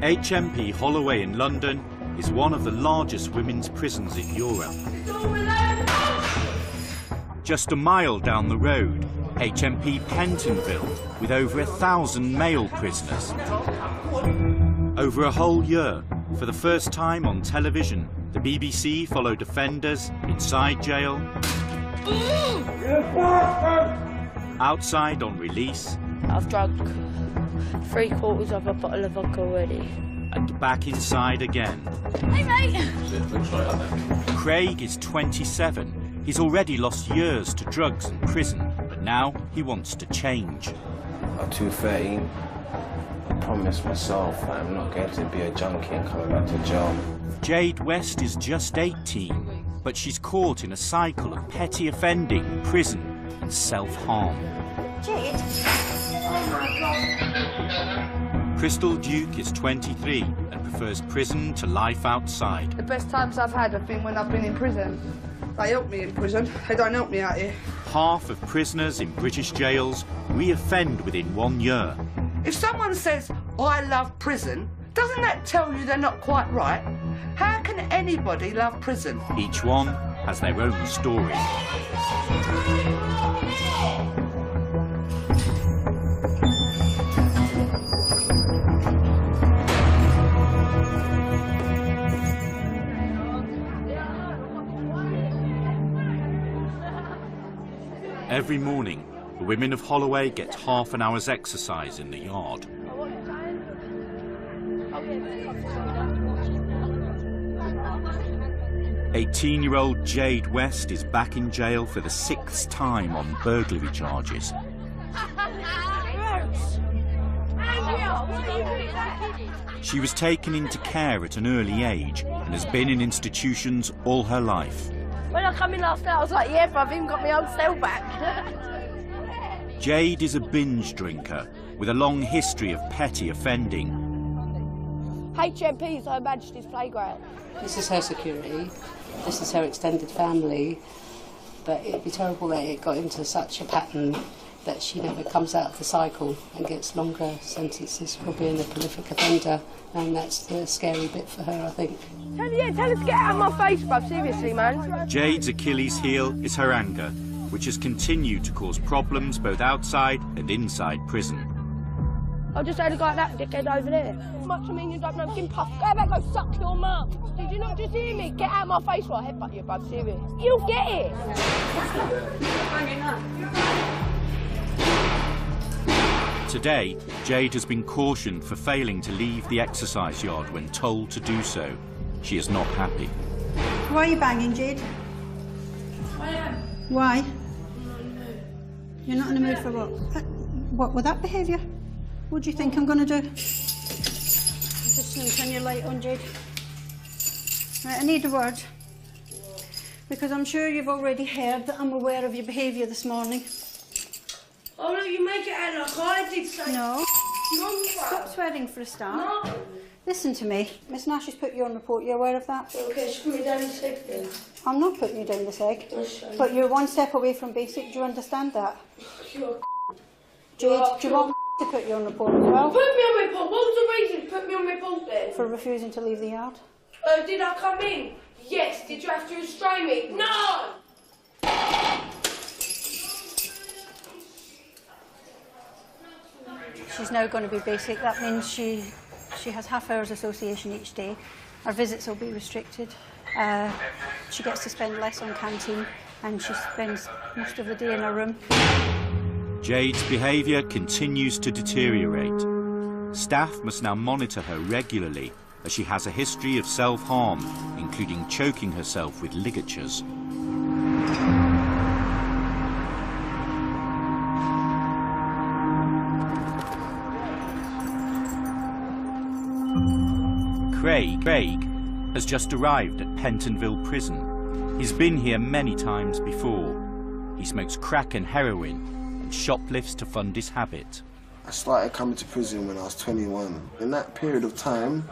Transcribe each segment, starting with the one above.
HMP Holloway in London is one of the largest women's prisons in Europe. Just a mile down the road, HMP Pentonville, with over 1,000 male prisoners. Over a whole year, for the first time on television, the BBC followed offenders inside jail, outside on release, I've drunk 3/4 of a bottle of vodka already. and back inside again. Hey, mate! Craig is 27. He's already lost years to drugs and prison, but now he wants to change. At 2:13, I promised myself I'm not going to be a junkie and coming back to jail. Jade West is just 18, but she's caught in a cycle of petty offending, prison and self-harm. Jade? Oh my God. Crystal Duke is 23 and prefers prison to life outside. The best times I've had have been when I've been in prison. They help me in prison, they don't help me out here. Half of prisoners in British jails re-offend within 1 year. If someone says, I love prison, doesn't that tell you they're not quite right? How can anybody love prison? Each one has their own story. Every morning, the women of Holloway get half an hour's exercise in the yard. 18-year-old Jade West is back in jail for the 6th time on burglary charges. She was taken into care at an early age and has been in institutions all her life. When I come in last night, I was like, yeah, but I've even got my own cell back. Jade is a binge drinker with a long history of petty offending. HMP is Her Majesty's Playground. This is her security, this is her extended family, but it'd be terrible that it got into such a pattern that she never comes out of the cycle and gets longer sentences for being a prolific offender, and that's the scary bit for her, I think. Tell her to get out of my face, bruv, seriously, man. Jade's Achilles heel is her anger, which has continued to cause problems both outside and inside prison. I'll just say the guy that dickhead over there. Much I mean you don't know, skin puff. Go back, go suck your mum. Did you not just hear me? Get out of my face while I headbutt you, bruv, serious. You'll get it. Today, Jade has been cautioned for failing to leave the exercise yard when told to do so. She is not happy. Why are you banging, Jade? I am. Why? You're not in the mood for what? What with that behaviour? What do you think I'm going to do? Just going to turn your light on, Jade. Right, I need a word. Because I'm sure you've already heard that I'm aware of your behaviour this morning. Oh, no, you make it out like I did say. No. No, Stop swearing for a start. No. Listen to me. Miss Nash has put you on report. You're aware of that? Okay, she put me down the seg then. I'm not putting you down the seg. But you're one step away from basic. Do you understand that? You're Jade, do you want to put you on report as well? Put me on report. What was the reason to put me on report then? For refusing to leave the yard? Did I come in? Yes. Did you have to restrain me? No! She's now going to be basic. That means she has half hours association each day. Her visits will be restricted. She gets to spend less on canteen and she spends most of the day in her room. Jade's behaviour continues to deteriorate. Staff must now monitor her regularly as she has a history of self-harm, including choking herself with ligatures. Craig has just arrived at Pentonville Prison. He's been here many times before. He smokes crack and heroin and shoplifts to fund his habit. I started coming to prison when I was 21. In that period of time,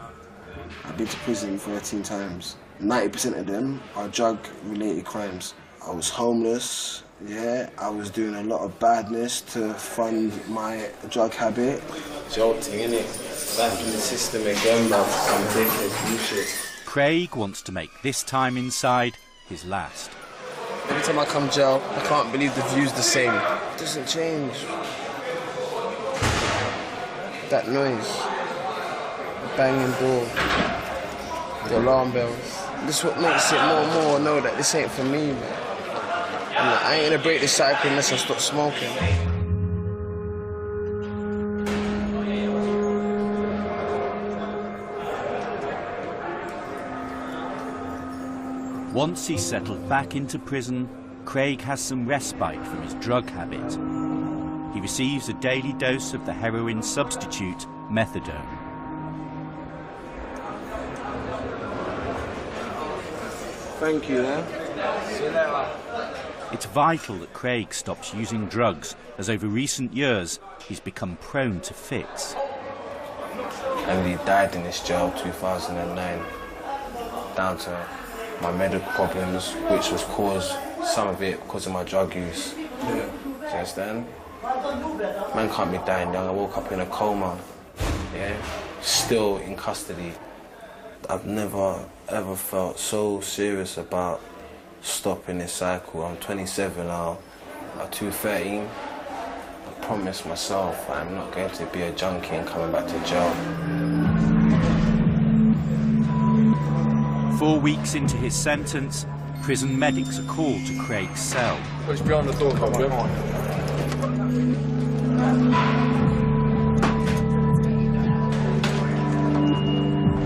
I've been to prison 13 times. 90% of them are drug-related crimes. I was homeless, yeah, I was doing a lot of badness to fund my drug habit. jolting, innit? Back in the system again, man. Some ridiculous bullshit. Craig wants to make this time inside his last. Every time I come jail, I can't believe the view's the same. It doesn't change. That noise, the banging door, the alarm bells. This is what makes it more and more know that this ain't for me, man. And I ain't gonna break the cycle unless I stop smoking. Once he's settled back into prison, Craig has some respite from his drug habit. He receives a daily dose of the heroin substitute, methadone. Thank you, man. See you later. It's vital that Craig stops using drugs, as over recent years he's become prone to fits. And he died in this jail 2009, down to my medical problems, which was caused, some of it because of my drug use. Do you understand? Man can't be dying young. I woke up in a coma, yeah, still in custody. I've never ever felt so serious about stopping this cycle. I'm 27 now. At 213, I promised myself I'm not going to be a junkie and coming back to jail. 4 weeks into his sentence, prison medics are called to Craig's cell. It's behind the door, come on.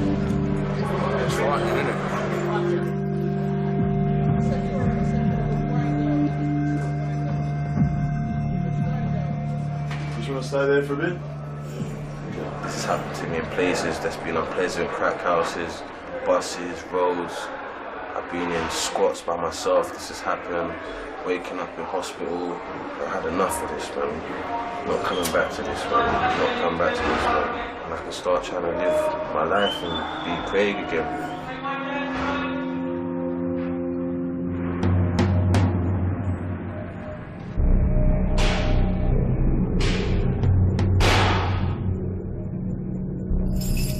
It's right, isn't it? Just want to stay there for a bit? This has happened to me in places that's been unpleasant, crack houses, buses, roads. I've been in squats by myself. This has happened. Waking up in hospital. I had enough of this, man. Not coming back to this, man. Not coming back to this, man. And I can start trying to live my life and be Craig again.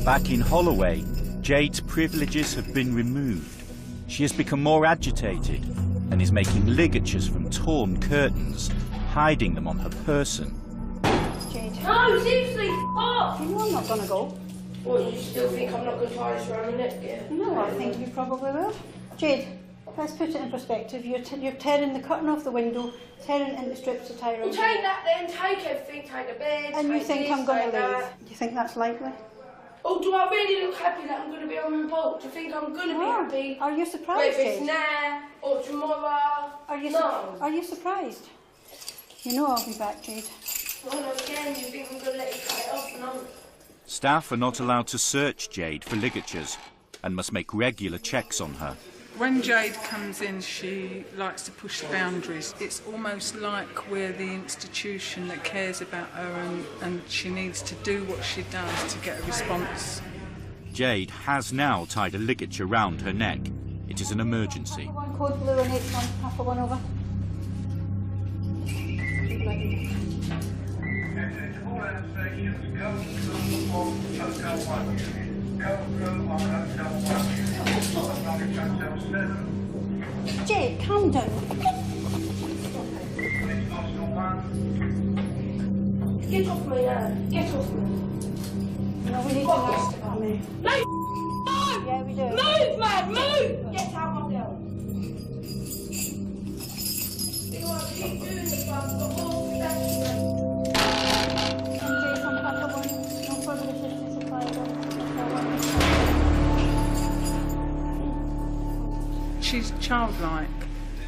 Back in Holloway, Jade's privileges have been removed. She has become more agitated and is making ligatures from torn curtains, hiding them on her person. Jade. No, seriously, off! You know I'm not going to go. What, you still think I'm not going to tie this around my neck, yeah? No, I think you probably will. Jade, let's put it in perspective. You're tearing the curtain off the window, tearing it into strips to tie around. Well, take that then, take everything, take the bed, And you take think this, I'm going take to leave? that. Do you think that's likely? Oh, do I really look happy that I'm going to be on report? Do you think I'm going to be happy? Are you surprised, Whether it's Jade? now or tomorrow? Are you no. Are you surprised? You know I'll be back, Jade. Well, again, you think I'm going to let you cut it off? No. Staff are not allowed to search Jade for ligatures and must make regular checks on her. When Jade comes in, she likes to push the boundaries. It's almost like we're the institution that cares about her and she needs to do what she does to get a response. Jade has now tied a ligature round her neck. It is an emergency. One code blue and H1, half a one over. Jade, calm down. Get off me now. Get off me. No, we need to rest it on me. No, Yeah, we do. move, man, move! Get out of my cell. You know what, keep doing this, man. I've got more protection. Jade, from half a one, no further assistance supplied. She's childlike.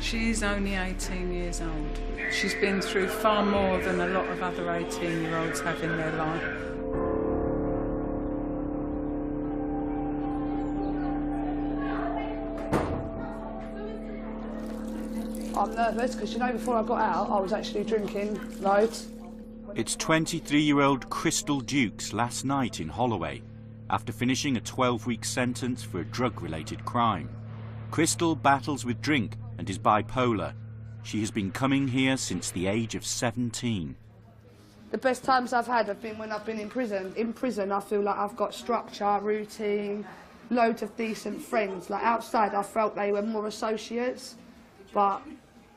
She is only 18 years old. She's been through far more than a lot of other 18-year-olds have in their life. I'm nervous because, you know, before I got out, I was actually drinking loads. It's 23-year-old Crystal Dukes last night in Holloway, after finishing a 12-week sentence for a drug-related crime. Crystal battles with drink and is bipolar. She has been coming here since the age of 17. The best times I've had have been when I've been in prison. In prison, I feel like I've got structure, routine, loads of decent friends. Like outside, I felt they were more associates. But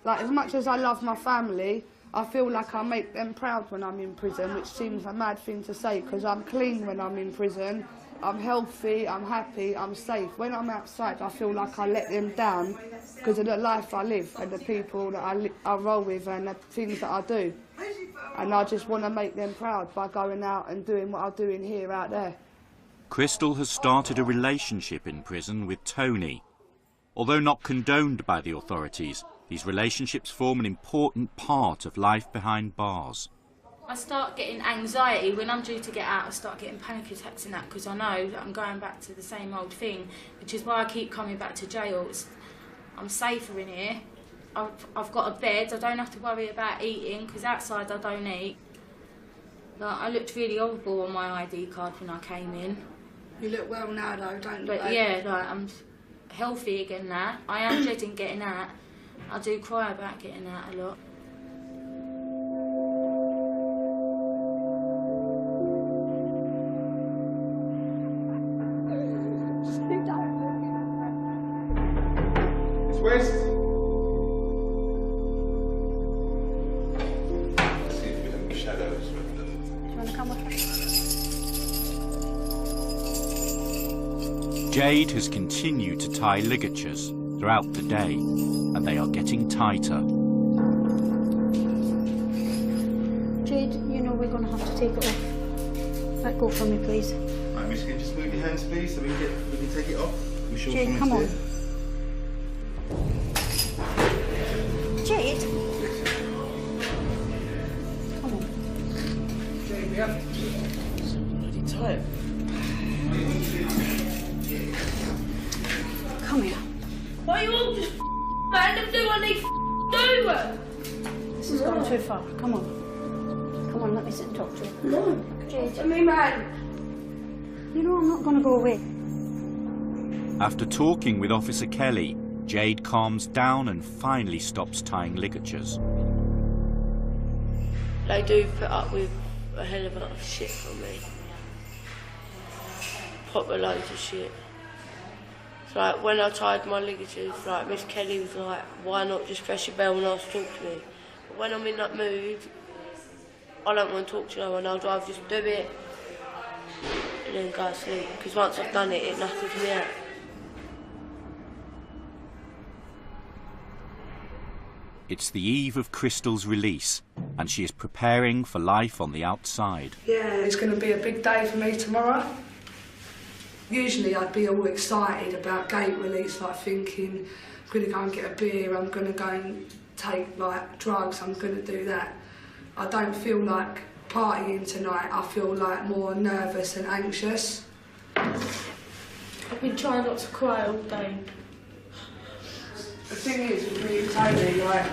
like as much as I love my family, I feel like I make them proud when I'm in prison, which seems a mad thing to say because I'm clean when I'm in prison. I'm healthy, I'm happy, I'm safe. When I'm outside, I feel like I let them down because of the life I live and the people that I roll with and the things that I do. And I just want to make them proud by going out and doing what I'm doing here out there. Crystal has started a relationship in prison with Tony. Although not condoned by the authorities, these relationships form an important part of life behind bars. I start getting anxiety when I'm due to get out. I start getting panic attacks and that because I know that I'm going back to the same old thing, which is why I keep coming back to jail. I'm safer in here. I've got a bed. I don't have to worry about eating because outside I don't eat. Like, I looked really horrible on my ID card when I came in. You look well now though, don't you? But yeah, like, I'm healthy again now. I am dreading getting out. I do cry about getting out a lot. It's West. Let's see if we have any shadows. Do you want to come with us? Jade has continued to tie ligatures throughout the day, and they are getting tighter. Jade, you know we're going to have to take it off. Let go from me, please. Right, Miss, can you just move your hands, please, so we can take it off? We sure Jade, come on. Jade? Come on. Jade, we have to. It's bloody tight. Come here. Why you all just random do what they do? This has gone too far. Come on. Come on, let me sit and talk to you. No. Jade. To me, man. You know I'm not going to go away. After talking with Officer Kelly, Jade calms down and finally stops tying ligatures. They do put up with a hell of a lot of shit from me. Proper loads of shit. So like when I tied my ligatures, like Miss Kelly was like, why not just press your bell and ask to talk to me? But when I'm in that mood, I don't want to talk to no one. I'd rather just do it and then go to sleep. Because once I've done it, it knuckles me out. It's the eve of Crystal's release, and she is preparing for life on the outside. Yeah, it's going to be a big day for me tomorrow. Usually I'd be all excited about gate release, like thinking, I'm going to go and get a beer, I'm going to go and take like drugs, I'm going to do that. I don't feel like partying tonight, I feel like more nervous and anxious. I've been trying not to cry all day. The thing is with me and Tony, like,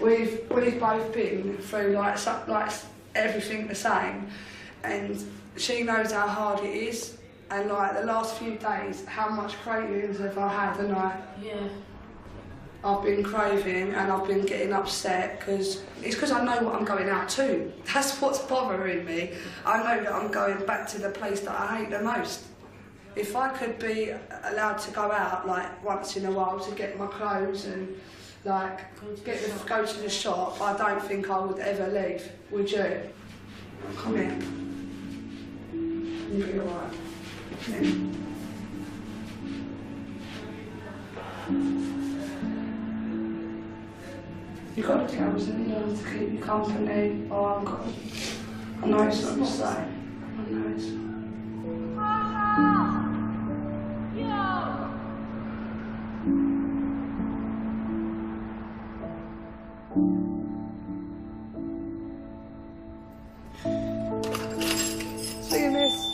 we've both been through like everything the same, and she knows how hard it is. And like the last few days, how much cravings have I had, and I've been craving and I've been getting upset because I know what I'm going out to. That's what's bothering me. I know that I'm going back to the place that I hate the most. If I could be allowed to go out like once in a while to get my clothes and like go to the shop, I don't think I would ever leave. Would you? Come here. You'll be alright. You've got to tell us in the to keep you company. Oh, I know it's not the same. I know it's.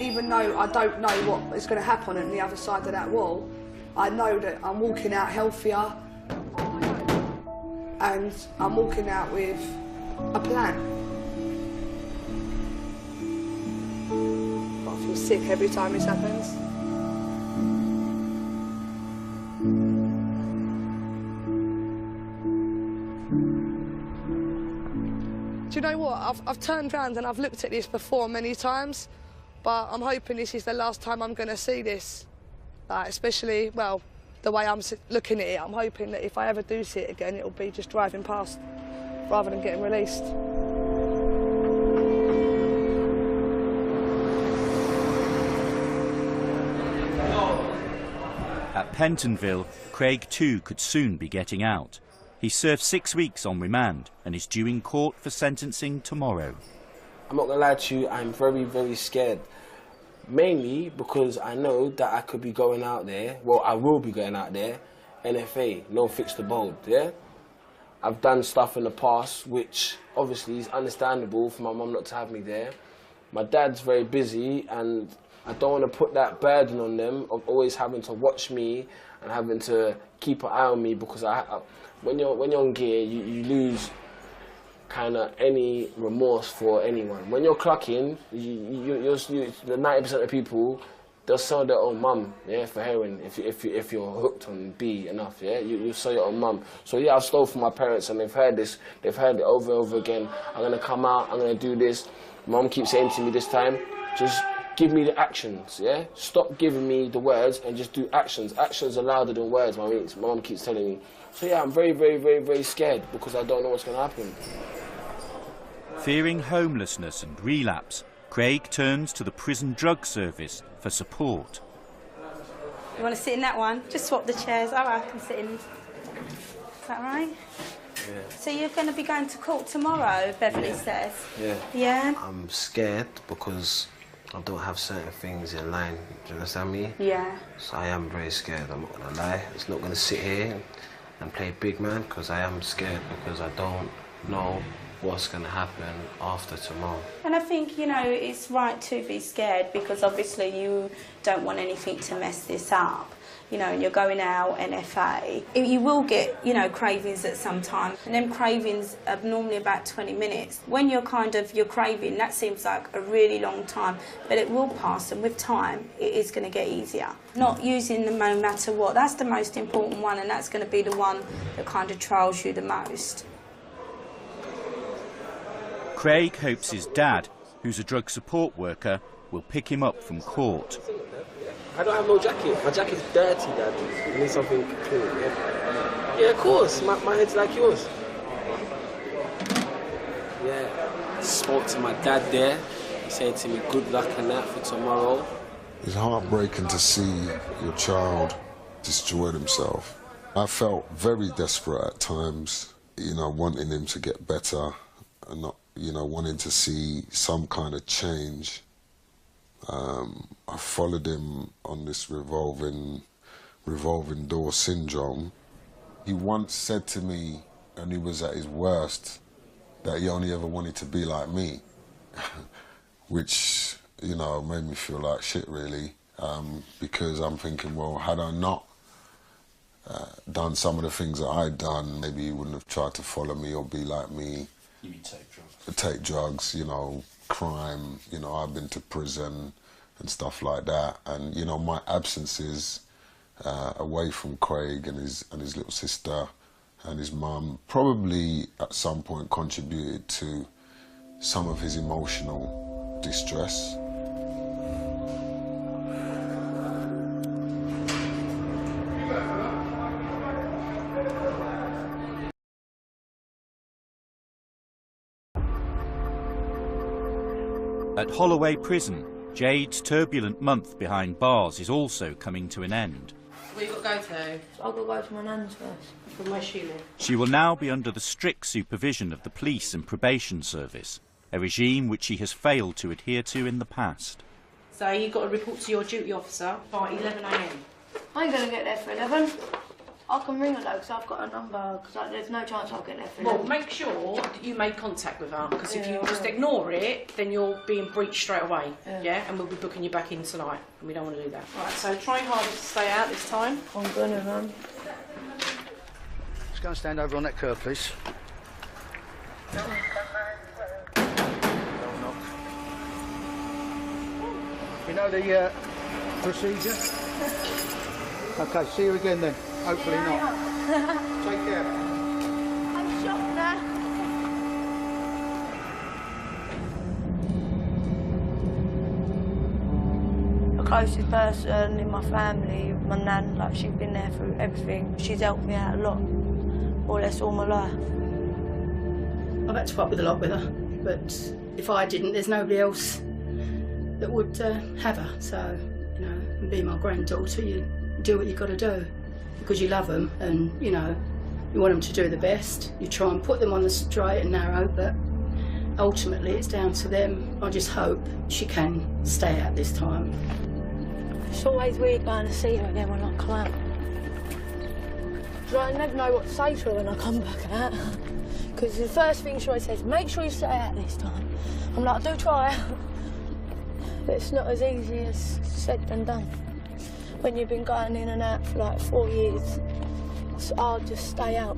Even though I don't know what is going to happen on the other side of that wall, I know that I'm walking out healthier and I'm walking out with a plan. But I feel sick every time this happens. Do you know what? I've turned round and I've looked at this before many times, but I'm hoping this is the last time I'm going to see this. Like, especially, well, the way I'm looking at it, I'm hoping that if I ever do see it again, it'll be just driving past rather than getting released. At Pentonville, Craig too could soon be getting out. He served 6 weeks on remand and is due in court for sentencing tomorrow. I'm not gonna lie to you, I'm very, very scared. Mainly because I know that I could be going out there, well, I will be going out there, NFA, no fixed abode, yeah? I've done stuff in the past which obviously is understandable for my mum not to have me there. My dad's very busy and I don't want to put that burden on them of always having to watch me and having to keep an eye on me, because when you're on gear, you lose kind of any remorse for anyone. When you're clucking, the 90% of people, they'll sell their own mum, yeah, for heroin. If you're hooked on B enough, yeah, you sell your own mum. So yeah, I've stole from my parents and they've heard this. They've heard it over and over again. I'm gonna come out. I'm gonna do this. Mum keeps saying to me this time, just give me the actions, yeah? Stop giving me the words and just do actions. Actions are louder than words, my mum keeps telling me. So yeah, I'm very, very, very, very scared because I don't know what's going to happen. Fearing homelessness and relapse, Craig turns to the prison drug service for support. You want to sit in that one? Just swap the chairs. Oh, I can sit in. Is that right? Yeah. So you're going to be going to court tomorrow, Beverly says? Yeah. Yeah? I'm scared because I don't have certain things in line. Do you understand me? Yeah. So I am very scared, I'm not going to lie. It's not going to sit here and play big man because I am scared because I don't know what's going to happen after tomorrow. And I think, you know, it's right to be scared because obviously you don't want anything to mess this up. You know, and you're going out, NFA. You will get, you know, cravings at some time. And them cravings are normally about 20 minutes. When you're craving, that seems like a really long time, but it will pass, and with time, it is going to get easier. Not using them no matter what. That's the most important one, and that's going to be the one that kind of trials you the most. Craig hopes his dad, who's a drug support worker, will pick him up from court. I don't have no jacket. My jacket's dirty, Dad. You need something clean, yeah? Yeah, of course. My head's like yours. Yeah. Spoke to my dad there. He said to me, good luck and that for tomorrow. It's heartbreaking to see your child destroy himself. I felt very desperate at times, you know, wanting him to get better and not, you know, wanting to see some kind of change. I followed him on this revolving door syndrome. He once said to me, when he was at his worst, that he only ever wanted to be like me, which, you know, made me feel like shit, really, because I'm thinking, well, had I not done some of the things that I'd done, maybe he wouldn't have tried to follow me or be like me. You mean take drugs? Take drugs, you know, crime, you know, I've been to prison and stuff like that, and you know, my absences away from Craig and his little sister and his mum probably at some point contributed to some of his emotional distress. At Holloway Prison, Jade's turbulent month behind bars is also coming to an end. Where you got to go to? I've got to go to my nan's first. From where she lives? She will now be under the strict supervision of the police and probation service, a regime which she has failed to adhere to in the past. So you've got to report to your duty officer by 11 AM. I ain't going to get there for 11. I can ring her though, because I've got a number, because there's no chance I'll get there for 11. Well, make sure that you make contact with her, because if you just ignore it, then you're being breached straight away, yeah? And we'll be booking you back in tonight, and we don't want to do that. Right, so try harder to stay out this time. I'm gonna run. Just go and stand over on that curb, please. You know the procedure? Okay, see you again then. Hopefully not. Take care. I'm shocked now. closest person in my family, my nan. Like, she's been there through everything. She's helped me out a lot, more or less all my life. I've had to put up with a lot with her, but if I didn't, there's nobody else that would have her. So, you know, and being my granddaughter, you do what you've got to do because you love them, and you know, you want them to do the best. You try and put them on the straight and narrow, but ultimately it's down to them. I just hope she can stay out this time. It's always weird going to see her again when I come out. I never know what to say to her when I come back out. Because the first thing she always says, make sure you stay out this time. I'm like, I do try. But it's not as easy as said than done. When you've been going in and out for like 4 years, it's hard to stay out.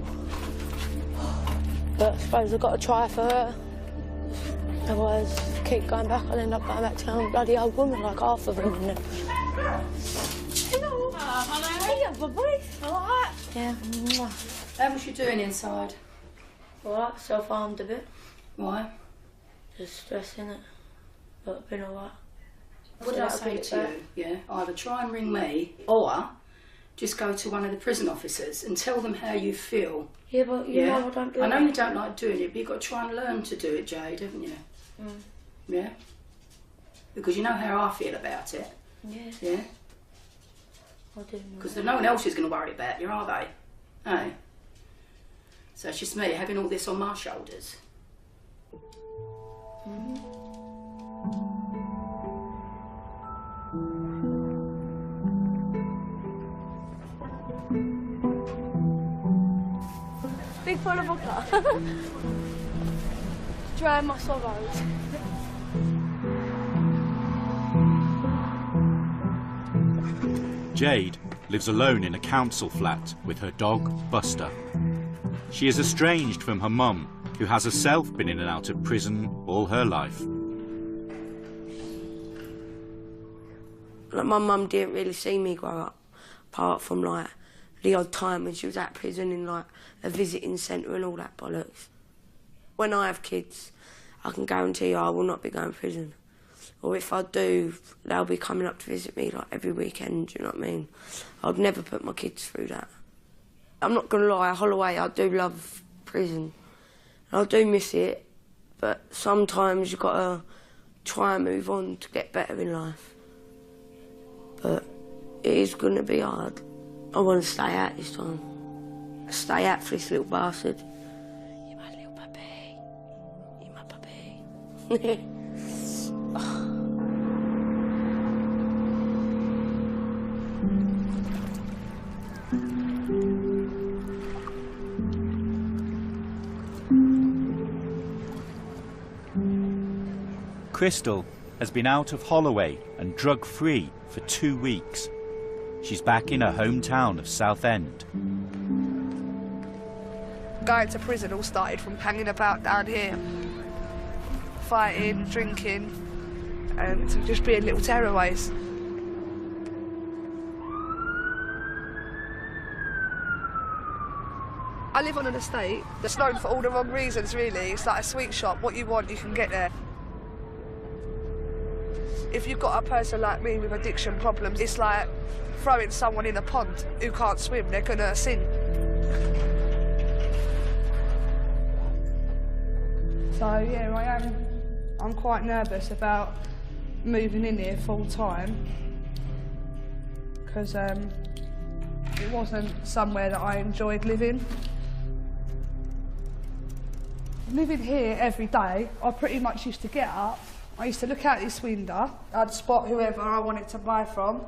But I suppose I've got to try for her. Otherwise, keep going back, I'll end up going back to a bloody old woman like half of them. Hello. Hello. Hey, boy. All right? Yeah. How was you doing inside? All right, self-harmed a bit. Why? Just stressing it. But I've been all right. What did I say to you? Yeah, either try and ring me or just go to one of the prison officers and tell them how you feel. Yeah, but you know I don't do it. I know you don't like doing it, but you've got to try and learn to do it, Jade, haven't you? Mm. Yeah? Because you know how I feel about it. Yeah. Yeah? I do. Because no one else is going to worry about you, are they? Hey? So it's just me having all this on my shoulders. Mm-hmm. Big full of vodka. Drown my sorrows. Jade lives alone in a council flat with her dog, Buster. She is estranged from her mum, who has herself been in and out of prison all her life. Like, my mum didn't really see me grow up, apart from like the odd time when she was at prison in like a visiting centre and all that bollocks. When I have kids, I can guarantee you I will not be going to prison. Or if I do, they'll be coming up to visit me like every weekend, do you know what I mean? I'd never put my kids through that. I'm not going to lie, Holloway, I do love prison. I do miss it, but sometimes you've got to try and move on to get better in life. But it is going to be hard. I want to stay out this time. Stay out for this little bastard. You're my little puppy. You're my puppy. Crystal has been out of Holloway and drug-free for 2 weeks. She's back in her hometown of Southend. Going to prison all started from hanging about down here, fighting, drinking, and just being little tearaways. I live on an estate that's known for all the wrong reasons, really. It's like a sweet shop. What you want, you can get there. If you've got a person like me with addiction problems, it's like throwing someone in a pond who can't swim, they're gonna sink. So yeah, I'm quite nervous about moving in here full time because it wasn't somewhere that I enjoyed living. Living here every day, I pretty much used to get up, I used to look out this window, I'd spot whoever I wanted to buy from,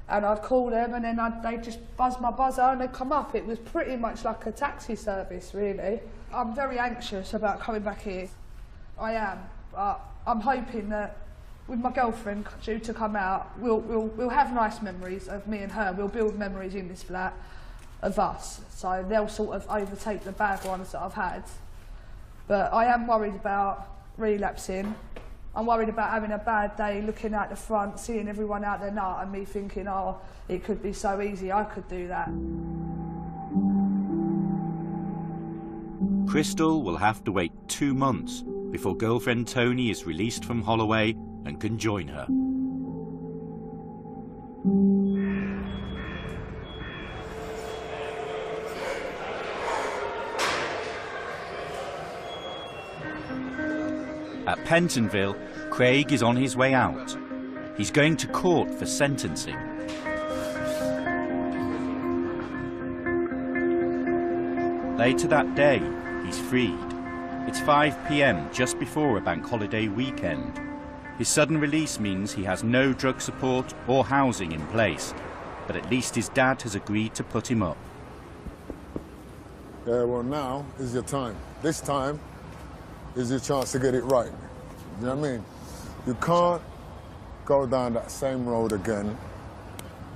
and I'd call them, and then they'd just buzz my buzzer and they'd come up. It was pretty much like a taxi service, really. I'm very anxious about coming back here. I am, but I'm hoping that with my girlfriend due to come out, we'll have nice memories of me and her. We'll build memories in this flat of us, so they'll sort of overtake the bad ones that I've had. But I am worried about relapsing. I'm worried about having a bad day, looking out the front, seeing everyone out their nut, and me thinking, oh, it could be so easy, I could do that. Crystal will have to wait 2 months before girlfriend Tony is released from Holloway and can join her. At Pentonville, Craig is on his way out. He's going to court for sentencing. Later that day, he's freed. It's 5 p.m, just before a bank holiday weekend. His sudden release means he has no drug support or housing in place, but at least his dad has agreed to put him up. Yeah, well, now is your time. This time is your chance to get it right. You know what I mean? You can't go down that same road again,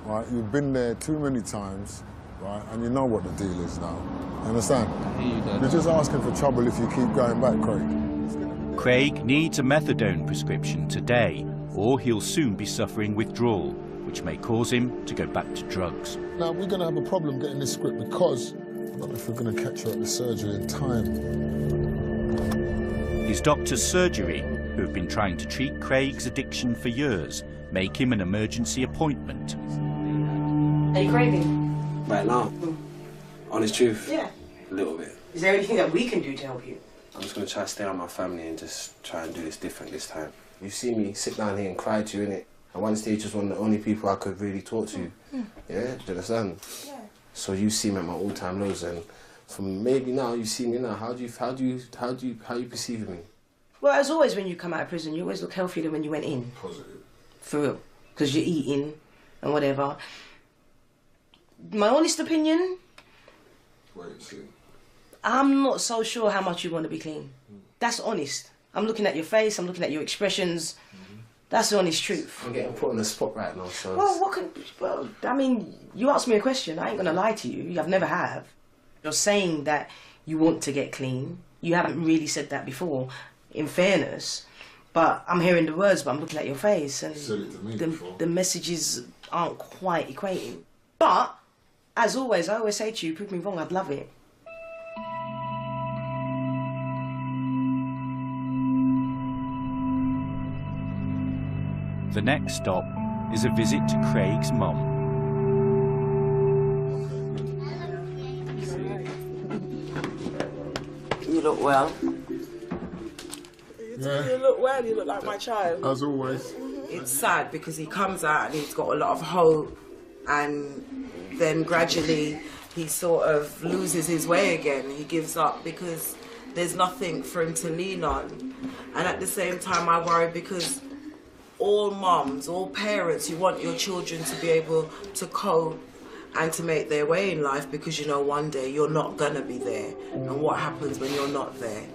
right? You've been there too many times, right? And you know what the deal is now. You understand? You're just asking for trouble if you keep going back, Craig. Craig needs a methadone prescription today, or he'll soon be suffering withdrawal, which may cause him to go back to drugs. Now, we're going to have a problem getting this script because I don't know if we're going to catch her at the surgery in time. His doctor's surgery, who have been trying to treat Craig's addiction for years, make him an emergency appointment. Are you craving? Right now? Honest truth? Yeah. A little bit. Is there anything that we can do to help you? I'm just going to try to stay on my family and just try and do this different this time. You see me sit down here and cry to you, innit? At one stage, was one of the only people I could really talk to. Yeah, do you understand? Yeah. So you see me at my all-time lows, and from maybe now you see me now. How you perceive me? Well, as always, when you come out of prison, you always look healthier than when you went in. Positive. For real, because you're eating and whatever. My honest opinion. Wait and see. I'm not so sure how much you want to be clean. That's honest. I'm looking at your face. I'm looking at your expressions. That's the honest truth. I'm getting put on the spot right now, so... Well, I mean, you asked me a question. I ain't going to lie to you. I've never have. You're saying that you want to get clean. You haven't really said that before, in fairness. But I'm hearing the words, but I'm looking at your face. And said it to me the messages aren't quite equating. But, as always, I always say to you, prove me wrong, I'd love it. The next stop is a visit to Craig's mum. You look well. Yeah. You look well, you look like my child. As always. It's sad because he comes out and he's got a lot of hope, and then gradually he sort of loses his way again. He gives up because there's nothing for him to lean on. And at the same time I worry because all mums, all parents, you want your children to be able to cope and to make their way in life, because you know one day you're not gonna be there, and what happens when you're not there.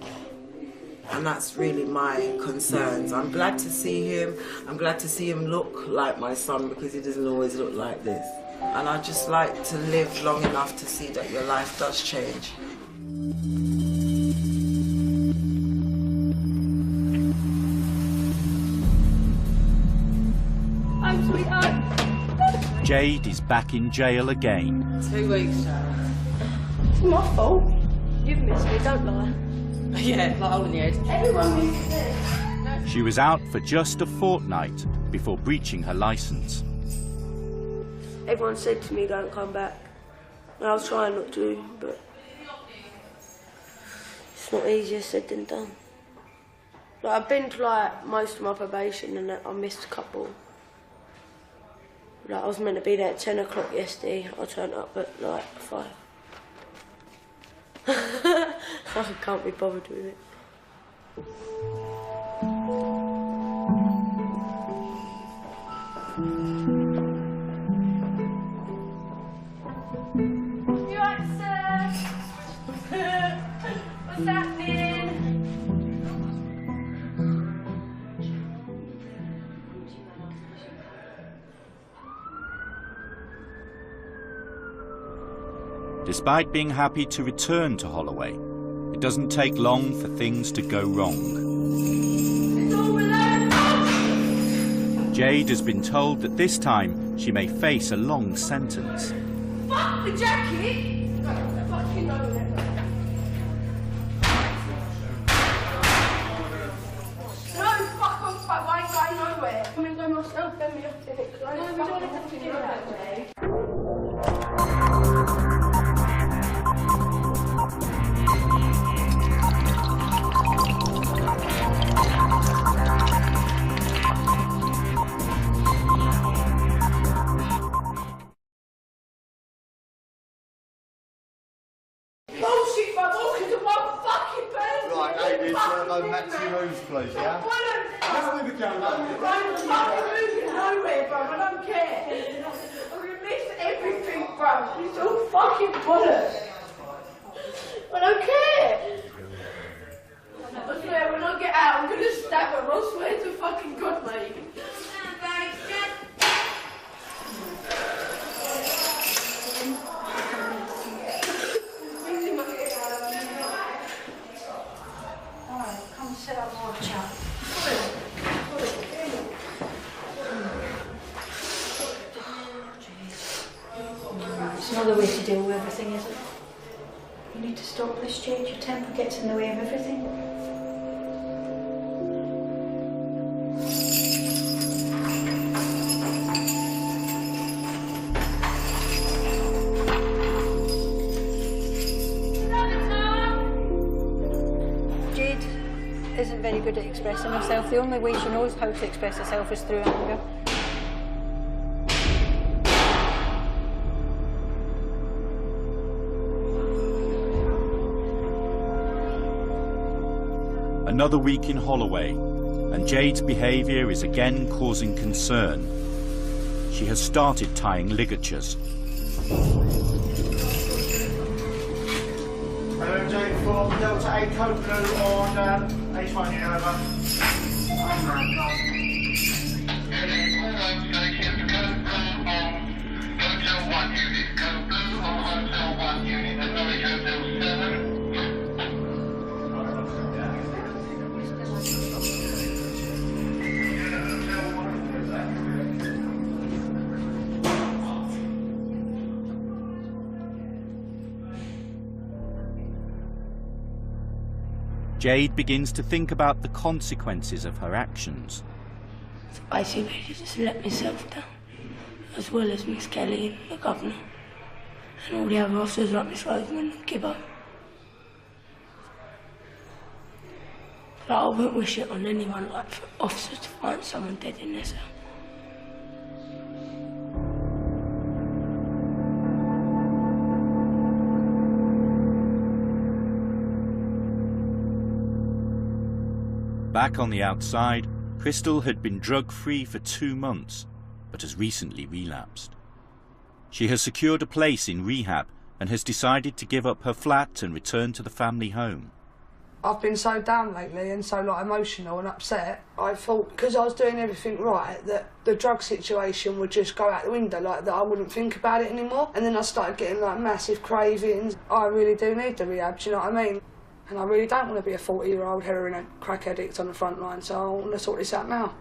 And that's really my concerns. I'm glad to see him. I'm glad to see him look like my son, because he doesn't always look like this. And I just like to live long enough to see that your life does change. Jade is back in jail again. 2 weeks, Charles. It's my fault. You've missed me, don't lie. Yeah, like holding your head. Everyone misses me. She was out for just a fortnight before breaching her licence. Everyone said to me, don't come back. And I was trying not to, but it's not easier said than done. Like, I've been to like most of my probation and I missed a couple. Like, I was meant to be there at 10 o'clock yesterday. I turned up at like 5. I can't be bothered with it. You right, sir? What's happening? Despite being happy to return to Holloway, it doesn't take long for things to go wrong. Jade has been told that this time she may face a long sentence. Fuck the jacket! Fucking know that. No, fuck off, I ain't going nowhere. I'm gonna go myself, let me off in it. Bullshit, my walking to one fucking bed. Right, ladies, go back to your rooms, please, yeah? Let's move it down, ladies. I'm fucking moving nowhere, bro. I don't care. I'm gonna miss everything, bro. It's all fucking bollocks. I don't care. I swear, when I get out, I'm gonna stab her. I swear to fucking God, mate. Come sit up and have a chat. It's not the way to deal with everything, is it? You need to stop this, Jade. Your temper gets in the way of everything. Jade isn't very good at expressing herself. The only way she knows how to express herself is through anger. Another week in Holloway, and Jade's behaviour is again causing concern. She has started tying ligatures. Hello, Jade, for Delta 8 code blue on H1, you over. Oh my God. Jade begins to think about the consequences of her actions. So basically, I just let myself down, as well as Miss Kelly and the governor, and all the other officers like Miss Roseman and Gibbo. But I wouldn't wish it on anyone, like for officers to find someone dead in their cell. Back on the outside, Crystal had been drug-free for 2 months, but has recently relapsed. She has secured a place in rehab and has decided to give up her flat and return to the family home. I've been so down lately and so emotional and upset. I thought because I was doing everything right that the drug situation would just go out the window, like that I wouldn't think about it anymore. And then I started getting massive cravings. I really do need the rehab, do you know what I mean? And I really don't want to be a 40-year-old heroin and crack addict on the front line, so I want to sort this out now.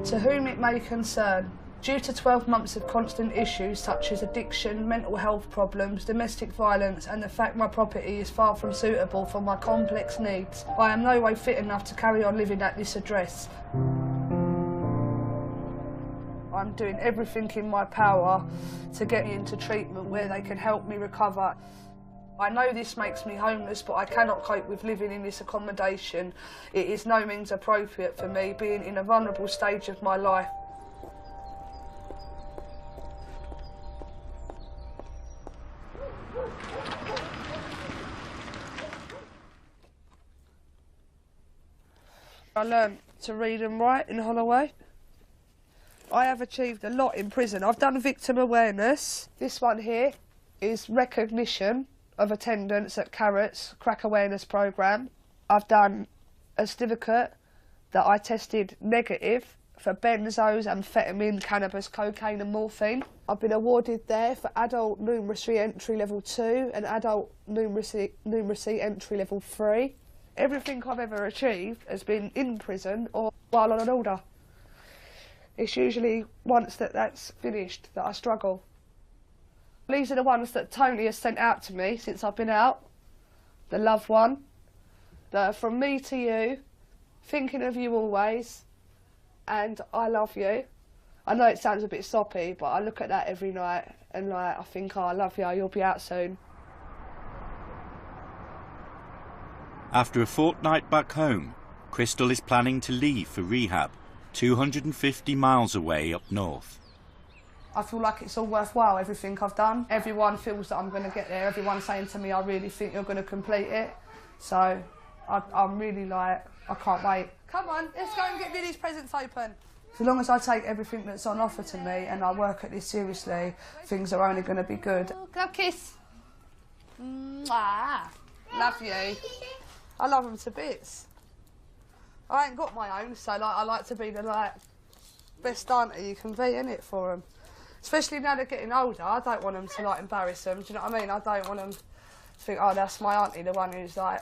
To whom it may concern, due to 12 months of constant issues such as addiction, mental health problems, domestic violence and the fact my property is far from suitable for my complex needs, I am no way fit enough to carry on living at this address. I'm doing everything in my power to get me into treatment where they can help me recover. I know this makes me homeless, but I cannot cope with living in this accommodation. It is no means appropriate for me, being in a vulnerable stage of my life. I learned to read and write in Holloway. I have achieved a lot in prison. I've done victim awareness. This one here is recognition of attendance at Carrots Crack Awareness Programme. I've done a certificate that I tested negative for benzos, amphetamine, cannabis, cocaine and morphine. I've been awarded there for adult numeracy entry level 2 and adult numeracy entry level 3. Everything I've ever achieved has been in prison or while on an order. It's usually once that's finished that I struggle. These are the ones that Tony has sent out to me since I've been out. The loved one, from me to you, thinking of you always, and I love you. I know it sounds a bit soppy, but I look at that every night and like I think, oh, I love you, you'll be out soon. After a fortnight back home, Crystal is planning to leave for rehab, 250 miles away up north. I feel like it's all worthwhile, everything I've done. Everyone feels that I'm going to get there. Everyone's saying to me, I really think you're going to complete it. So I'm really like, I can't wait. Come on, let's go and get Lily's presents open. So long as I take everything that's on offer to me and I work at this seriously, things are only going to be good. Love kiss. Mwah. Love you. I love them to bits. I ain't got my own, so like I like to be the best auntie you can be, innit, for them. Especially now they're getting older, I don't want them to embarrass them. Do you know what I mean? I don't want them to think, oh, that's my auntie, the one who's on.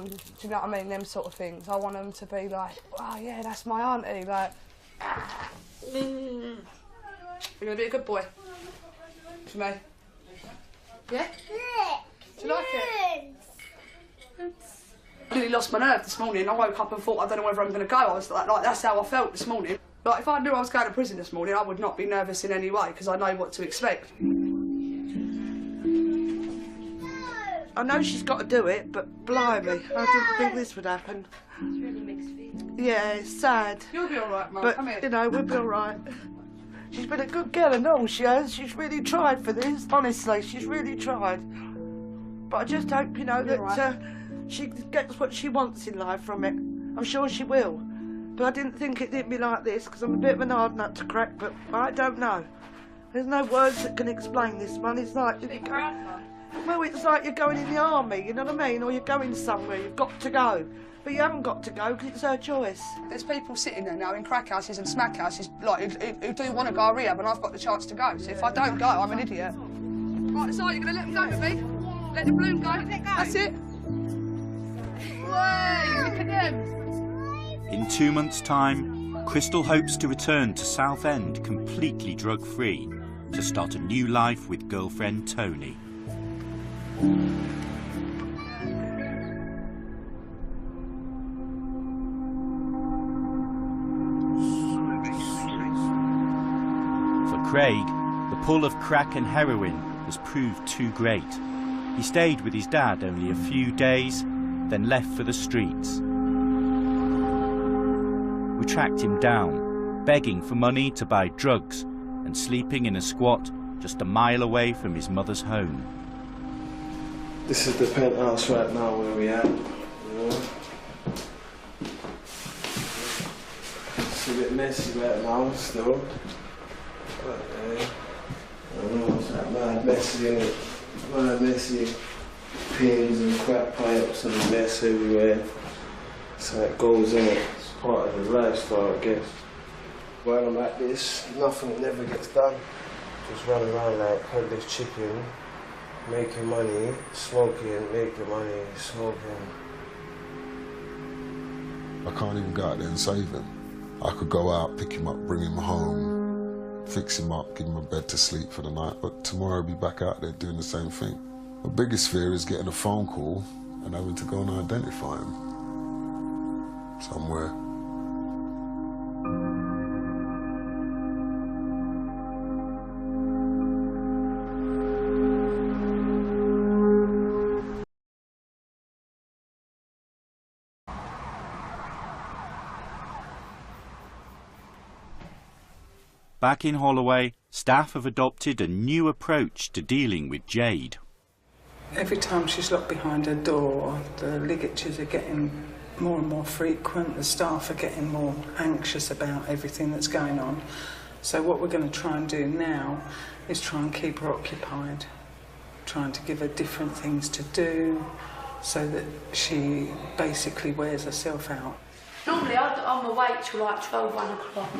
Do you know what I mean? Them sort of things. I want them to be like, oh yeah, that's my auntie. You're gonna be a good boy. To me. Yeah? Do you like it? I nearly lost my nerve this morning. I woke up and thought, I don't know whether I'm going to go. I was like, that's how I felt this morning. Like, if I knew I was going to prison this morning, I would not be nervous in any way, because I know what to expect. I know she's got to do it, but blimey, I didn't think this would happen. It's really mixed feelings. Yeah, it's sad. You'll be all right, Mum. But, Come here. you know, we'll be all right. She's been a good girl and all, she has. She's really tried for this, honestly, she's really tried. But I just hope, you know, that she gets what she wants in life from it. I'm sure she will. But I didn't think it'd be like this, because I'm a bit of an hard nut to crack, but I don't know. There's no words that can explain this one. It's like... Well, it's like you're going in the army, you know what I mean? Or you're going somewhere, you've got to go. But you haven't got to go, because it's her choice. There's people sitting there now in crack houses and smack houses, who do want to go to rehab, and I've got the chance to go. So if I don't go, I'm an idiot. Right, so you're going to let them go with me? Let the balloon go? That's it. Way, look at them. In 2 months' time, Crystal hopes to return to Southend completely drug-free to start a new life with girlfriend Tony. For Craig, the pull of crack and heroin has proved too great. He stayed with his dad only a few days, then left for the streets. We tracked him down, begging for money to buy drugs and sleeping in a squat just a mile away from his mother's home. This is the penthouse right now where we at, you know. It's a bit messy right now still. But, I know it's like mad messy, innit? Mad messy. Pins and crack pipes and mess everywhere. So it goes in it. It's part of the lifestyle, I guess. While I'm at this, nothing never gets done. Just run around like headless chicken, making money, smoking, making money, smoking. I can't even go out there and save him. I could go out, pick him up, bring him home, fix him up, give him a bed to sleep for the night, but tomorrow I'll be back out there doing the same thing. My biggest fear is getting a phone call and having to go and identify him somewhere. Back in Holloway, staff have adopted a new approach to dealing with Jade. Every time she's locked behind her door, the ligatures are getting more and more frequent. The staff are getting more anxious about everything that's going on. So what we're going to try and do now is try and keep her occupied, trying to give her different things to do so that she basically wears herself out. Normally I'm awake till like 12, 1 o'clock.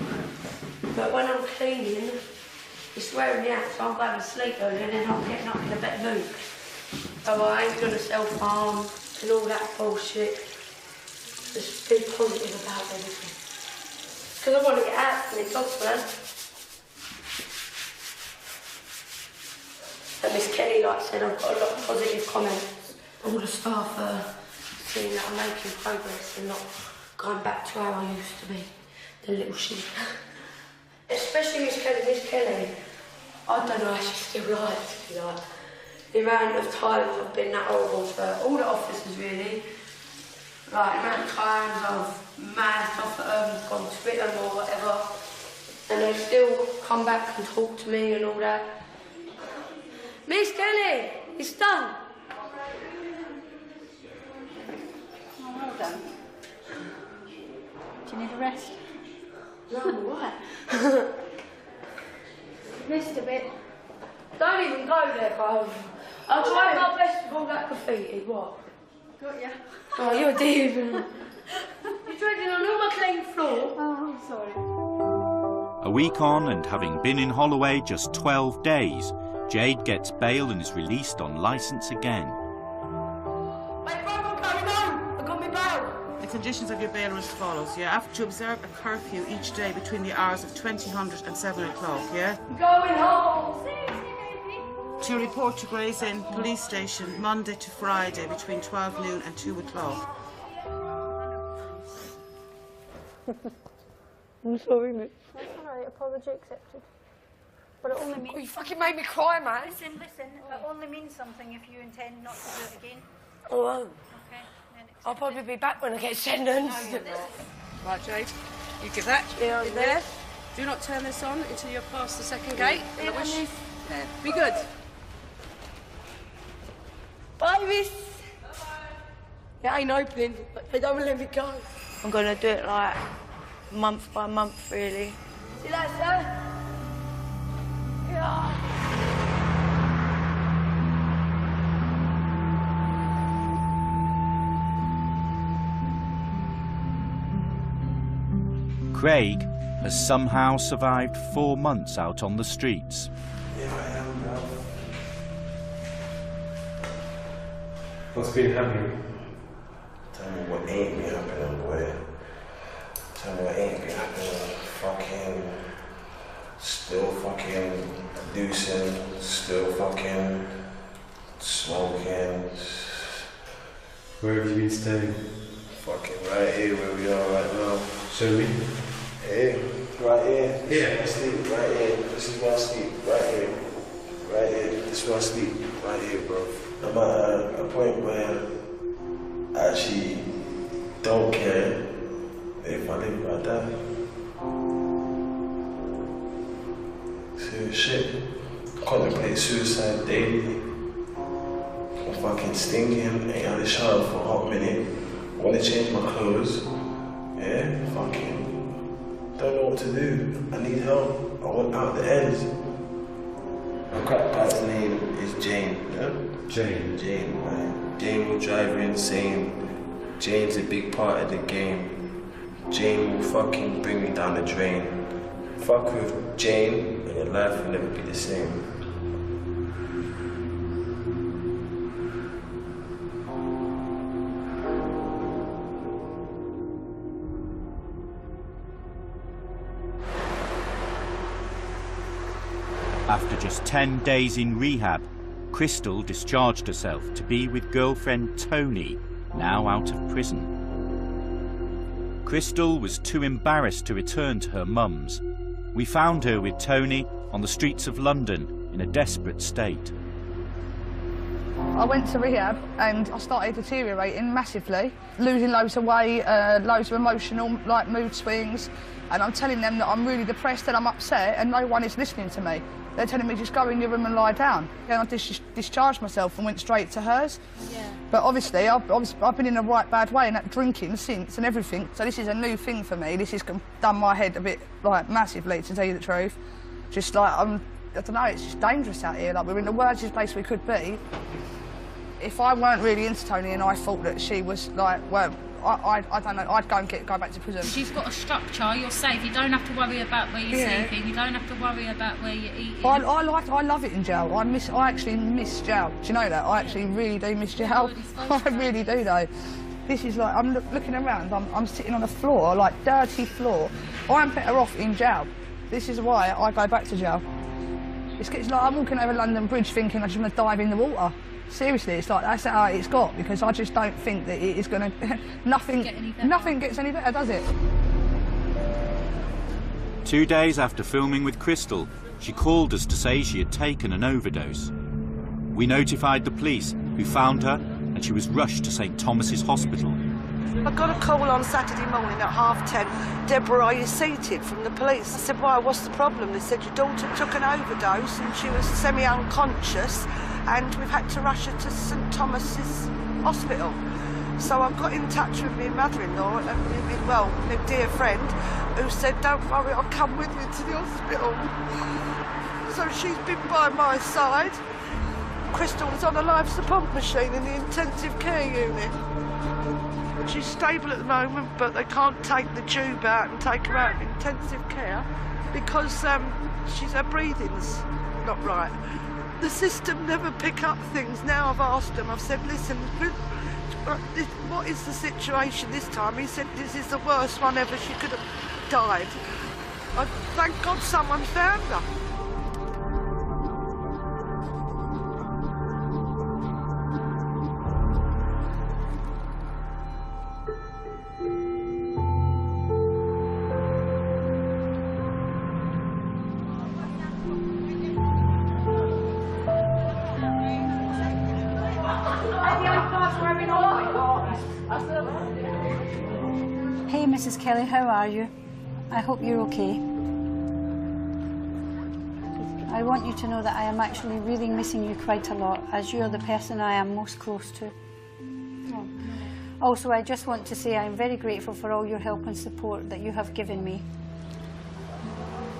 But when I'm cleaning, it's wearing me out, so I'm going to sleep early and then I'm getting up in a better mood. So I ain't gonna self-harm and all that bullshit. Just be positive about everything. Because I want to get out from this hospital. And Miss Kelly, like I said, I've got a lot of positive comments. All the staff are seeing that I'm making progress and not going back to how I used to be, the little shit. Especially Miss Kelly. Miss Kelly, I don't know how she still likes me. Like, the amount of times I've been that horrible for all the officers, really. Like, the amount of times I've mouthed off at them, gone to spit them or whatever, and they still come back and talk to me and all that. Miss Kelly, it's done. Oh, well done. Do you need a rest? No, what? Missed a bit. Don't even go there, Carl. I'll try my best with all that graffiti. What? Got ya. Oh, you're a diva. You're treading on all my clean floor. Oh, sorry. A week on, and having been in Holloway just 12 days, Jade gets bail and is released on licence again. Hey, bro, I'm coming home. I got me bail. The conditions of your bail are as follows, yeah? Have to observe a curfew each day between the hours of 2000 and 7 o'clock, yeah? I'm going home. To report to Gray's Inn Police Station Monday to Friday between 12 noon and 2 o'clock. I'm sorry, Miss. That's alright, apology accepted. But it only means... Oh, you fucking made me cry, man. Listen, it only means something if you intend not to do it again. I won't. Okay, then I'll probably be back when I get sentenced. Right, Jade, you give that. Yeah, in there. Do not turn this on until you're past the second gate. And I wish... There. Be good. Bye, Miss. It ain't open, but they don't let me go. I'm gonna do it like month by month, really. See that, sir? Yeah. Craig has somehow survived 4 months out on the streets. Yeah, I am, bro. What's been happening? Tell me what ain't been happening, boy. Tell me what ain't been happening. Fucking... Still fucking producing, still fucking smoking. Where have you been staying? Fucking right here where we are right now. Show me. Hey, right here. Here? This is where I sleep, right here. This is where I sleep, right here. Right here. This is where I sleep, right here, bro. I'm at a point where I actually don't care if I live or I die. Serious shit. Contemplate suicide daily. I'm fucking stinking, ain't had a shower for a hot minute. Wanna change my clothes. Yeah, fucking don't know what to do. I need help. I want out the ends. My crack guy's name is Jane. Yeah? Jane. Jane, man. Jane will drive you insane. Jane's a big part of the game. Jane will fucking bring me down the drain. Fuck with Jane and your life will never be the same. After just 10 days in rehab, Crystal discharged herself to be with girlfriend Tony, now out of prison. Crystal was too embarrassed to return to her mum's. We found her with Tony on the streets of London in a desperate state. I went to rehab and I started deteriorating massively, losing loads of weight, loads of emotional mood swings, and I'm telling them that I'm really depressed and I'm upset and no one is listening to me. They're telling me just go in your room and lie down. And I discharged myself and went straight to hers. Yeah. But obviously I've been in a right bad way and that drinking since and everything. So this is a new thing for me. This has done my head a bit massively, to tell you the truth. Just I don't know, it's just dangerous out here. We're in the worst place we could be. If I weren't really into Tony and I thought that she was I don't know, I'd go back to prison. She's got a structure, you're safe, you don't have to worry about where you're sleeping, you don't have to worry about where you're eating. I love it in jail. I actually miss jail. Do you know that? I actually really do miss jail. I really do though. This is I'm looking around, I'm sitting on the floor, dirty floor. I'm better off in jail. This is why I go back to jail. It's like I'm walking over London Bridge thinking I just want to dive in the water. Seriously, it's like that's how it's got, because I just don't think that it is going to... nothing gets any better, does it? 2 days after filming with Crystal, she called us to say she had taken an overdose. We notified the police, who found her, and she was rushed to St Thomas's Hospital. I got a call on Saturday morning at 10:30. Deborah, are you seated? From the police. I said, why, what's the problem? They said, your daughter took an overdose and she was semi-unconscious and we've had to rush her to St Thomas's Hospital. So I got in touch with my mother-in-law, my dear friend, who said, don't worry, I'll come with you to the hospital. So she's been by my side. Crystal was on a life support machine in the intensive care unit. She's stable at the moment, but they can't take the tube out and take her out of intensive care because her breathing's not right. The system never pick up things. Now I've asked them, I've said, listen, what is the situation this time? He said, this is the worst one ever, she could have died. Thank God someone found her. Hey, Mrs. Kelly, how are you? I hope you're okay. I want you to know that I am actually really missing you quite a lot, as you are the person I am most close to. Oh. Also, I just want to say I'm very grateful for all your help and support that you have given me.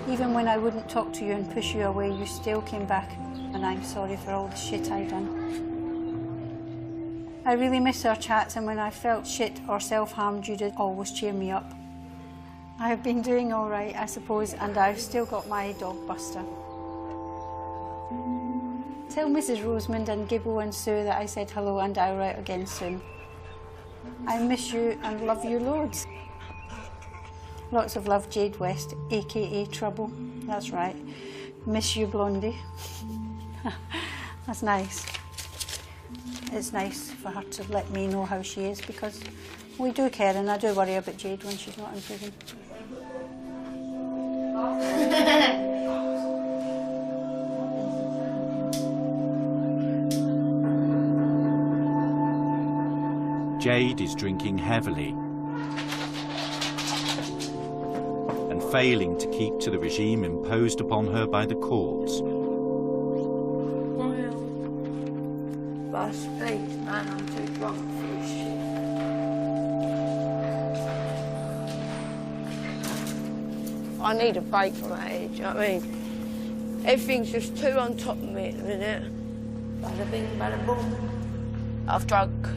Even when I wouldn't talk to you and push you away, you still came back, and I'm sorry for all the shit I've done. I really miss our chats, and when I felt shit or self-harmed, you did always cheer me up. I've been doing all right, I suppose, and I've still got my dog Buster. Tell Mrs. Rosamond and Gibbo and Sue that I said hello, and I'll write again soon. I miss you and love you loads. Lots of love, Jade West, aka Trouble. That's right. Miss you, Blondie. That's nice. It's nice for her to let me know how she is, because we do care, and I do worry about Jade when she's not in prison. Jade is drinking heavily and failing to keep to the regime imposed upon her by the courts. Please, man, I'm too drunk for this shit. I need a break from that age, you know what I mean? Everything's just too on top of me at the minute. Bada bing, bada boom. I've drunk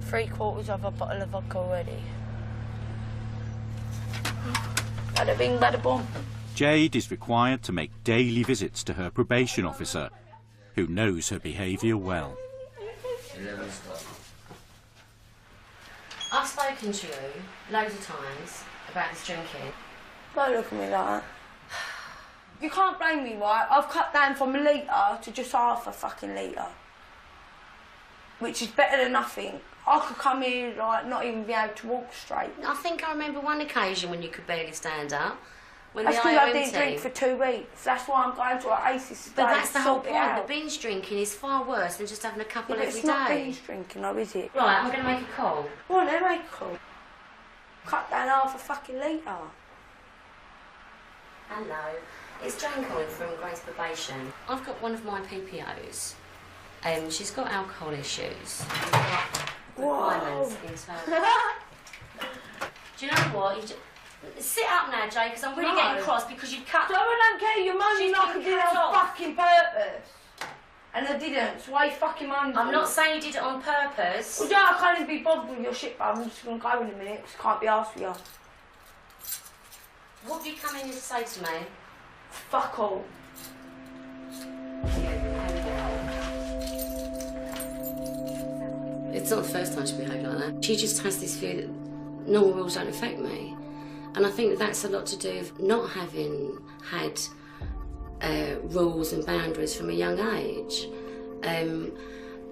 3/4 of a bottle of vodka already. Bada bing, bada boom. Jade is required to make daily visits to her probation officer, who knows her behaviour well. I've spoken to you loads of times about this drinking. Don't look at me like that. You can't blame me, right? I've cut down from a litre to just half a fucking litre. Which is better than nothing. I could come here, like, not even be able to walk straight. I think I remember one occasion when you could barely stand up. When That's the because I IOM didn't drink for 2 weeks. That's why I'm going to an ACES today. But that's the whole sort it point. out. The binge drinking is far worse than just having a couple Yeah, but every it's not day. binge drinking, though, is it? Right, I'm going to make a call. Go on, then make a call. Cut down half a fucking litre. Hello, it's Jane calling from Grace Probation. I've got one of my PPOs. She's got alcohol issues. Requirements in terms. Do you know what? Sit up now, Jay, because I'm really getting cross because you've cut. So I don't care, you're moaning like I did it on fucking purpose. And I didn't, so why you fucking moaning? I'm not saying you did it on purpose. Well, yeah, I can't even be bothered with your shit, but I'm just going to go in a minute because I can't be asked for you. What have you come in here to say to me? Fuck all. It's not the first time she behaved like that. She just has this view that normal rules don't affect me. And I think that that's a lot to do with not having had rules and boundaries from a young age.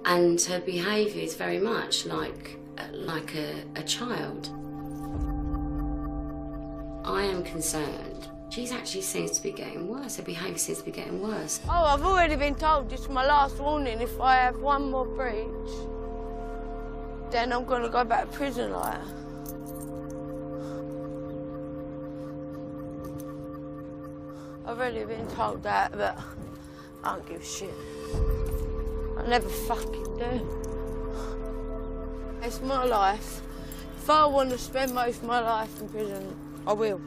And her behaviour is very much like a child. I am concerned. She actually seems to be getting worse. Her behaviour seems to be getting worse. Oh, I've already been told this is my last warning. If I have one more breach, then I'm going to go back to prison like that. I've already been told that, but I don't give a shit. I never fucking do. It's my life. If I want to spend most of my life in prison, I will.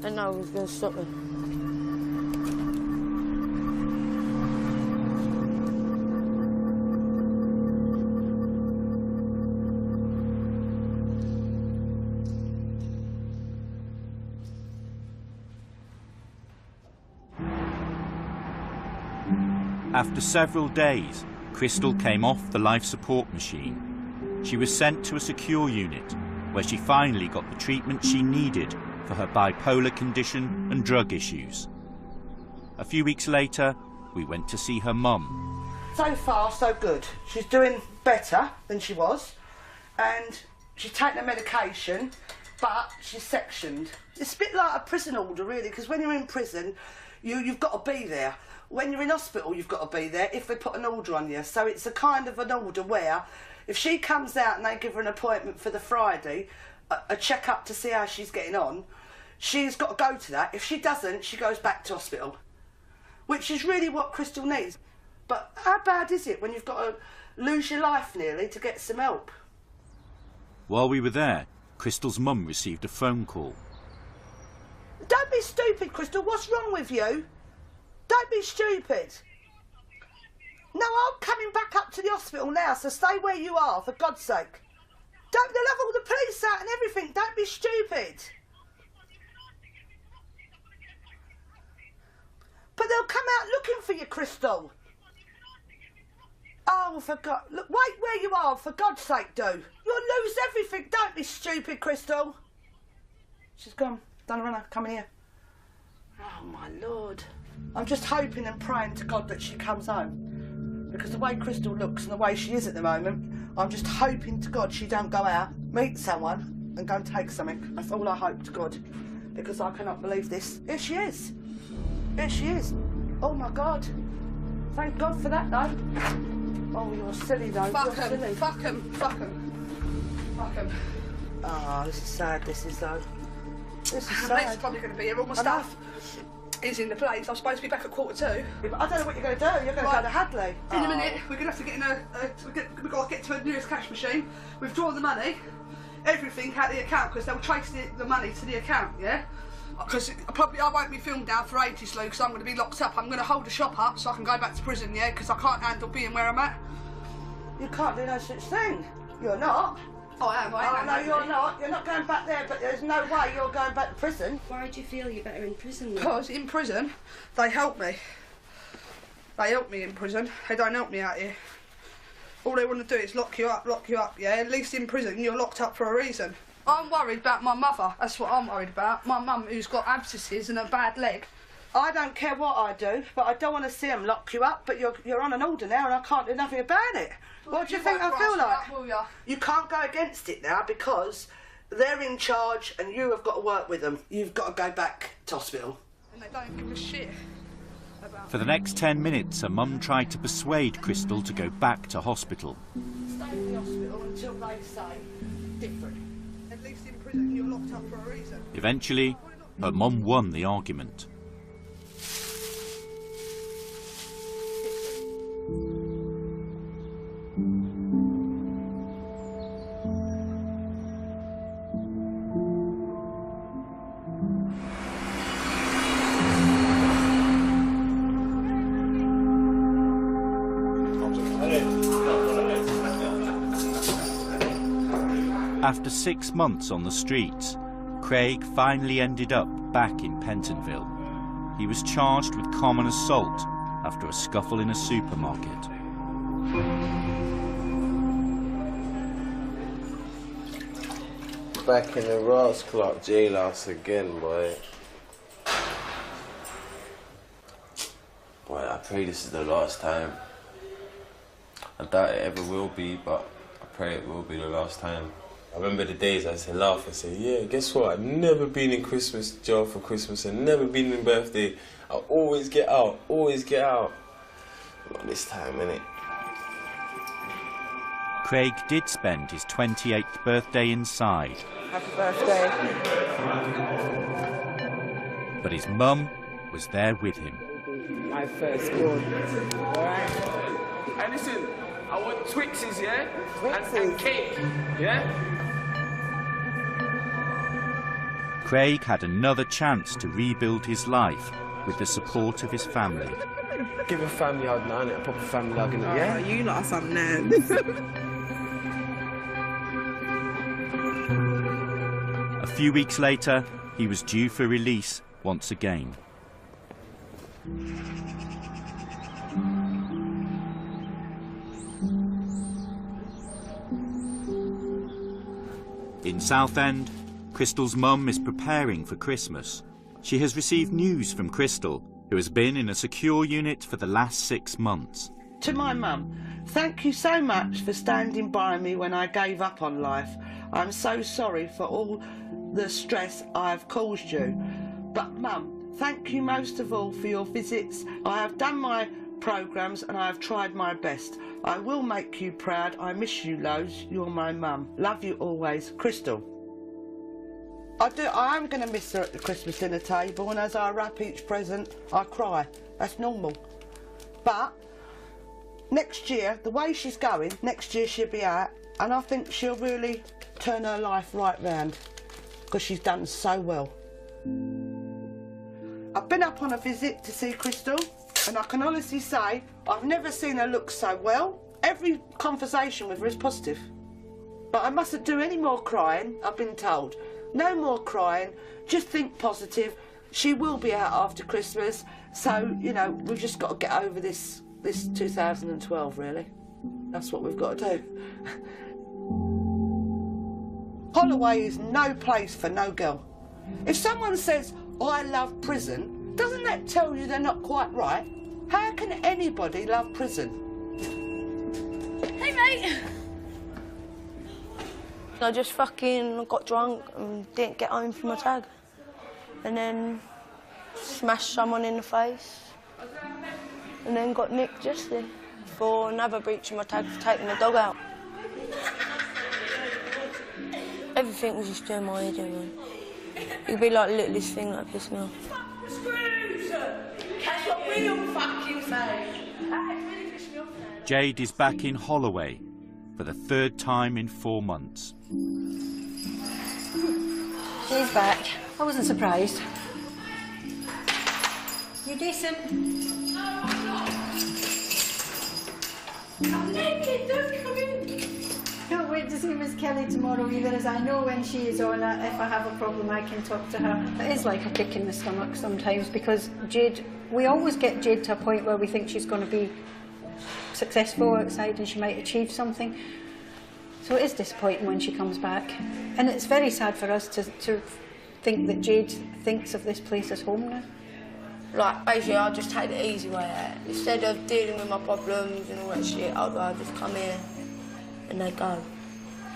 And no one's going to stop me. After several days, Crystal came off the life support machine. She was sent to a secure unit, where she finally got the treatment she needed for her bipolar condition and drug issues. A few weeks later, we went to see her mum. So far, so good. She's doing better than she was, and she's taking her medication, but she's sectioned. It's a bit like a prison order, really, because when you're in prison, you've got to be there. When you're in hospital, you've got to be there if they put an order on you. So it's a kind of an order where if she comes out and they give her an appointment for the Friday, a check-up to see how she's getting on, she's got to go to that. If she doesn't, she goes back to hospital, which is really what Crystal needs. But how bad is it when you've got to lose your life nearly to get some help? While we were there, Crystal's mum received a phone call. Don't be stupid, Crystal. What's wrong with you? Don't be stupid. No, I'm coming back up to the hospital now, so stay where you are, for God's sake. They'll have all the police out and everything. Don't be stupid. But they'll come out looking for you, Crystal. Oh, for God. Look, wait where you are, for God's sake, do. You'll lose everything. Don't be stupid, Crystal. She's gone. Done a runner. Come in here. Oh, my Lord. I'm just hoping and praying to God that she comes home. Because the way Crystal looks and the way she is at the moment, I'm just hoping to God she don't go out, meet someone and go and take something. That's all I hope to God. Because I cannot believe this. Here she is. Here she is. Oh my God. Thank God for that though. Oh, you're silly though. Fuck You're him. silly. Fuck him. Fuck him. Fuck him. Oh, this is sad, this is though. This is It's sad. probably going to be here. All my I know. stuff is in the place. I'm supposed to be back at 2:45. But I don't know what you're going to do. You're going to go to Hadley. In a minute, we're going to have to get in we've got to get to the nearest cash machine, withdraw the money, everything out of the account, because they'll trace the money to the account, yeah? Because I won't be filmed now for ages, Lou, because I'm going to be locked up. I'm going to hold the shop up so I can go back to prison, yeah? Because I can't handle being where I'm at. You can't do no such thing. You're not. Oh, I am. Oh, no, you're not. You're not going back there, but there's no way you're going back to prison. Why do you feel you're better in prison? Because in prison, they help me. They help me in prison. They don't help me out here. All they want to do is lock you up, yeah? At least in prison, you're locked up for a reason. I'm worried about my mother. That's what I'm worried about. My mum, who's got abscesses and a bad leg. I don't care what I do, but I don't want to see them lock you up, but you're on an order now and I can't do nothing about it. What do you think I feel like? You can't go against it now because they're in charge and you have got to work with them. You've got to go back to hospital. And they don't give a shit about... For the next 10 minutes, her mum tried to persuade Crystal to go back to hospital. Stay in the hospital until they say different. At least in prison, you're locked up for a reason. Eventually, her mum won the argument. After 6 months on the streets, Craig finally ended up back in Pentonville. He was charged with common assault after a scuffle in a supermarket. Back in the Ross Clark jailhouse again, boy. Boy, I pray this is the last time. I doubt it ever will be, but I pray it will be the last time. I remember the days I used to laugh and say, yeah, guess what? I've never been in Christmas jail for Christmas and never been in birthday. I always get out, always get out. Not this time, innit? Craig did spend his 28th birthday inside. Happy birthday. But his mum was there with him. My firstborn. Alright? Hey, listen, I want Twixes, yeah? And cake, yeah? Craig had another chance to rebuild his life with the support of his family. Give a family hug now, innit? A proper family hug, innit, yeah? You lot are some nerds. A few weeks later, he was due for release once again. In Southend, Crystal's mum is preparing for Christmas. She has received news from Crystal, who has been in a secure unit for the last 6 months. To my mum, thank you so much for standing by me when I gave up on life. I'm so sorry for all the stress I have caused you. But mum, thank you most of all for your visits. I have done my programmes and I have tried my best. I will make you proud. I miss you loads. You're my mum. Love you always. Crystal. I am going to miss her at the Christmas dinner table, and as I wrap each present, I cry. That's normal. But next year, the way she's going, next year she'll be out, and I think she'll really turn her life right round, because she's done so well. I've been up on a visit to see Crystal, and I can honestly say I've never seen her look so well. Every conversation with her is positive. But I mustn't do any more crying, I've been told. No more crying, just think positive. She will be out after Christmas, so, you know, we've just got to get over this 2012, really. That's what we've got to do. Holloway is no place for no girl. If someone says, I love prison, doesn't that tell you they're not quite right? How can anybody love prison? Hey, mate! I just fucking got drunk and didn't get home from my tag. And then smashed someone in the face. And then got nicked yesterday for another breach of my tag for taking the dog out. Everything was just doing my head in, man. It'd be like the littlest thing that pissed me off. Fuck the screws! That's what we all fucking say. That really pissed me off now. Jade is back in Holloway for the 3rd time in 4 months. She's back. I wasn't surprised. You decent? I'm naked, don't come in. Can't wait to see Miss Kelly tomorrow either, as I know when she is on it, if I have a problem I can talk to her. It is like a kick in the stomach sometimes, because Jade, we always get Jade to a point where we think she's going to be successful outside and she might achieve something. So it is disappointing when she comes back. And it's very sad for us to think that Jade thinks of this place as home now. Like, basically, I'll just take the easy way out. Instead of dealing with my problems and all that shit, I'd rather just come here and they go,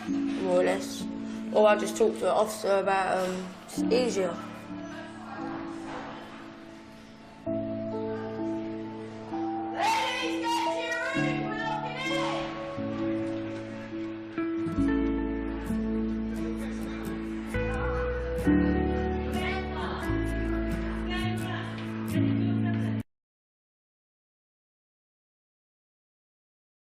more or less. Or I just talk to an officer about it's easier.